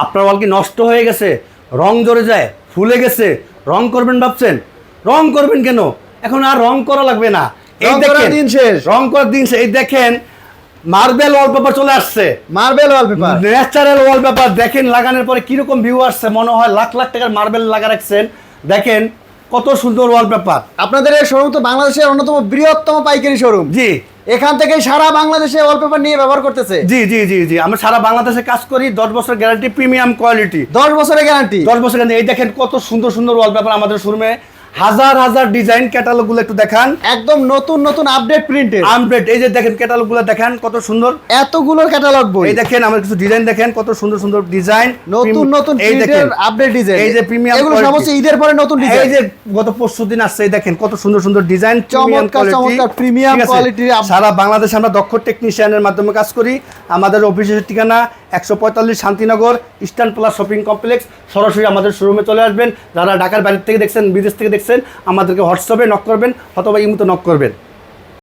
আপনার ওয়াল কি নষ্ট হয়ে গেছে, রং জড়ে যায়, ফুলে গেছে, রং করবেন ভাবছেন? রং করবেন কেন? এখন আর রং করা লাগবে না। এই দেখেন দিন শেষ, রং করার দিন শেষ। এই দেখেন মার্বেল ওয়ালপেপার চলে আসছে, মার্বেল ওয়ালপেপার, ন্যাচারাল ওয়ালপেপার। দেখেন লাগানোর পরে কিরকম ভিউ আসছে, মনে হয় লাখ লাখ টাকার মার্বেল লাগা রাখছেন। দেখেন কত সুন্দর ওয়ালপেপার। আপনাদের এই শোরুম তো বাংলাদেশের অন্যতম বৃহত্তম পাইকারি শোরুম। জি, এখান থেকে সারা বাংলাদেশে ওয়ালপেপার নিয়ে ব্যবহার করতেছে। জি জি জি জি আমরা সারা বাংলাদেশে কাজ করি, 10 বছর গ্যারান্টি, প্রিমিয়াম কোয়ালিটি, 10 বছরের গ্যারান্টি। 10 বছর গ্যারান্টি। এই দেখেন কত সুন্দর সুন্দর ওয়ালপেপার আমাদের শোরুমে, হাজার হাজার ডিজাইন। ক্যাটালগ গুলো একটু দেখান, একদম নতুন নতুন আপডেট প্রিন্টেড আপডেট। এই যে দেখেন ক্যাটালগ গুলো দেখেন কত সুন্দর, এতগুলো ক্যাটালগ বই। এই দেখেন আমার কিছু ডিজাইন দেখেন কত সুন্দর সুন্দর ডিজাইন, নতুন নতুন এই দেখেন প্রিন্টেড আপডেট ডিজাইন। এই যে প্রিমিয়াম এগুলো সব হচ্ছে ঈদের পরে নতুন ডিজাইন। এই যে গত পরশুদিন আসছে, এই দেখেন কত সুন্দর সুন্দর ডিজাইন, চমৎকার চমৎকার প্রিমিয়াম কোয়ালিটির। সারা বাংলাদেশে আমরা দক্ষ টেকনিশিয়ানের মাধ্যমে কাজ করি। আমাদের অফিসের ঠিকানা 145 Shantinagar eastern plus shopping complex. সরাসরি আমাদের শোরুমে চলে আসবেন। যারা ঢাকার বাইরে থেকে দেখছেন, বিদেশ থেকে দেখছেন, আমাদেরকে হোয়াটসঅ্যাপে নক করবেন অথবা ইমোতে নক করবেন।